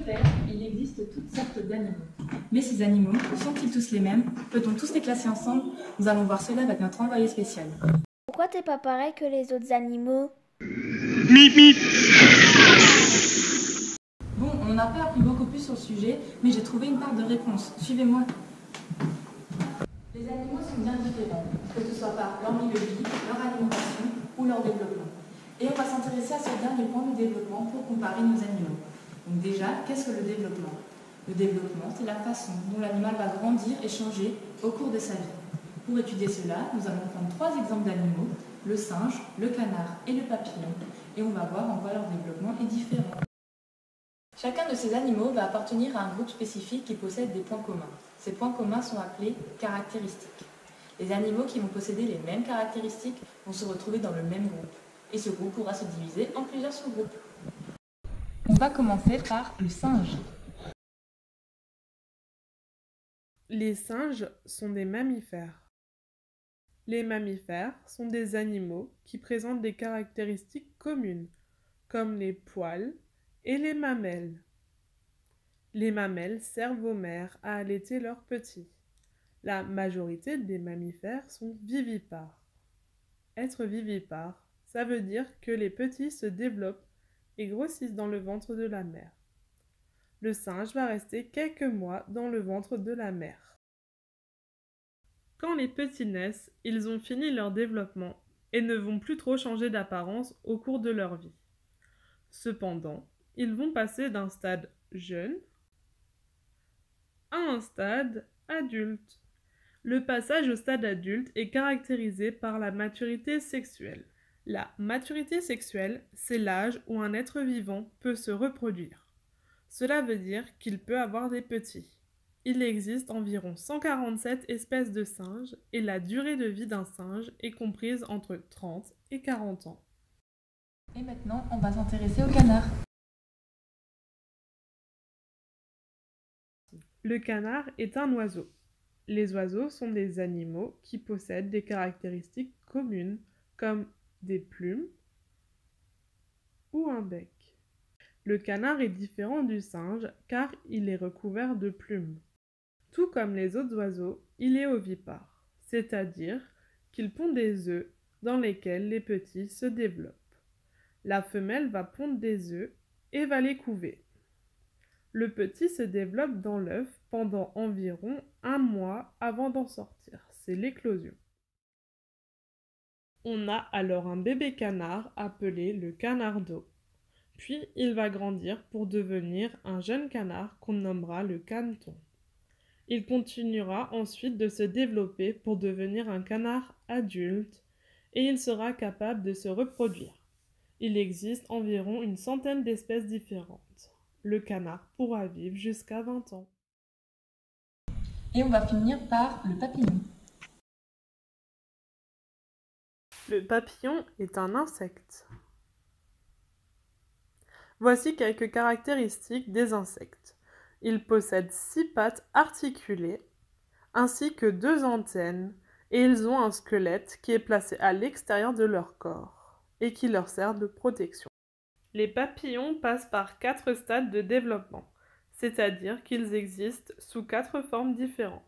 Terre, il existe toutes sortes d'animaux. Mais ces animaux, sont-ils tous les mêmes? Peut-on tous les classer ensemble? Nous allons voir cela avec notre envoyé spécial. Pourquoi t'es pas pareil que les autres animaux? Mip mip. Bon, on n'a pas appris beaucoup plus sur le sujet, mais j'ai trouvé une part de réponse. Suivez-moi. Les animaux sont bien différents, que ce soit par leur milieu de vie, leur alimentation ou leur développement. Et on va s'intéresser à ce dernier point du développement pour comparer nos animaux. Donc déjà, qu'est-ce que le développement? Le développement, c'est la façon dont l'animal va grandir et changer au cours de sa vie. Pour étudier cela, nous allons prendre 3 exemples d'animaux, le singe, le canard et le papillon, et on va voir en quoi leur développement est différent. Chacun de ces animaux va appartenir à un groupe spécifique qui possède des points communs. Ces points communs sont appelés caractéristiques. Les animaux qui vont posséder les mêmes caractéristiques vont se retrouver dans le même groupe, et ce groupe pourra se diviser en plusieurs sous-groupes. On va commencer par le singe. Les singes sont des mammifères. Les mammifères sont des animaux qui présentent des caractéristiques communes, comme les poils et les mamelles. Les mamelles servent aux mères à allaiter leurs petits. La majorité des mammifères sont vivipares. Être vivipare, ça veut dire que les petits se développent et grossissent dans le ventre de la mère. Le singe va rester quelques mois dans le ventre de la mère. Quand les petits naissent, ils ont fini leur développement et ne vont plus trop changer d'apparence au cours de leur vie. Cependant, ils vont passer d'un stade jeune à un stade adulte. Le passage au stade adulte est caractérisé par la maturité sexuelle. La maturité sexuelle, c'est l'âge où un être vivant peut se reproduire. Cela veut dire qu'il peut avoir des petits. Il existe environ 147 espèces de singes et la durée de vie d'un singe est comprise entre 30 et 40 ans. Et maintenant, on va s'intéresser au canard. Le canard est un oiseau. Les oiseaux sont des animaux qui possèdent des caractéristiques communes comme des plumes ou un bec. Le canard est différent du singe car il est recouvert de plumes. Tout comme les autres oiseaux, il est ovipare, c'est-à-dire qu'il pond des œufs dans lesquels les petits se développent. La femelle va pondre des œufs et va les couver. Le petit se développe dans l'œuf pendant environ 1 mois avant d'en sortir. C'est l'éclosion. On a alors un bébé canard appelé le canardeau. Puis il va grandir pour devenir un jeune canard qu'on nommera le caneton. Il continuera ensuite de se développer pour devenir un canard adulte et il sera capable de se reproduire. Il existe environ une centaine d'espèces différentes. Le canard pourra vivre jusqu'à 20 ans. Et on va finir par le papillon. Le papillon est un insecte. Voici quelques caractéristiques des insectes. Ils possèdent 6 pattes articulées, ainsi que 2 antennes, et ils ont un squelette qui est placé à l'extérieur de leur corps, et qui leur sert de protection. Les papillons passent par 4 stades de développement, c'est-à-dire qu'ils existent sous 4 formes différentes.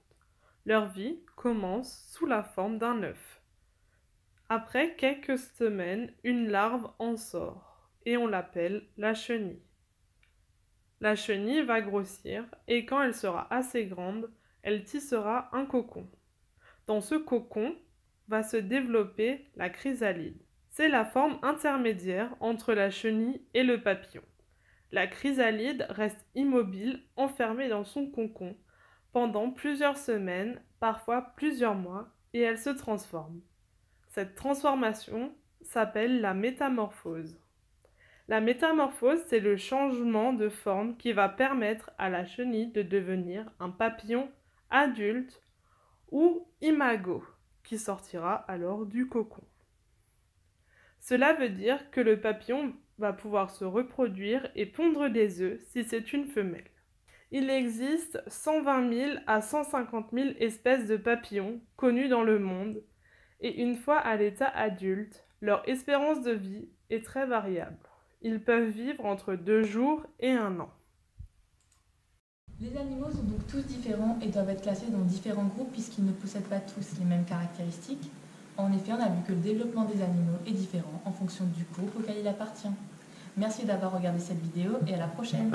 Leur vie commence sous la forme d'un œuf. Après quelques semaines, une larve en sort, et on l'appelle la chenille. La chenille va grossir, et quand elle sera assez grande, elle tissera un cocon. Dans ce cocon va se développer la chrysalide. C'est la forme intermédiaire entre la chenille et le papillon. La chrysalide reste immobile, enfermée dans son cocon, pendant plusieurs semaines, parfois plusieurs mois, et elle se transforme. Cette transformation s'appelle la métamorphose. La métamorphose, c'est le changement de forme qui va permettre à la chenille de devenir un papillon adulte ou imago, qui sortira alors du cocon. Cela veut dire que le papillon va pouvoir se reproduire et pondre des œufs si c'est une femelle. Il existe 120 000 à 150 000 espèces de papillons connues dans le monde et une fois à l'état adulte, leur espérance de vie est très variable. Ils peuvent vivre entre 2 jours et 1 an. Les animaux sont donc tous différents et doivent être classés dans différents groupes puisqu'ils ne possèdent pas tous les mêmes caractéristiques. En effet, on a vu que le développement des animaux est différent en fonction du groupe auquel il appartient. Merci d'avoir regardé cette vidéo et à la prochaine.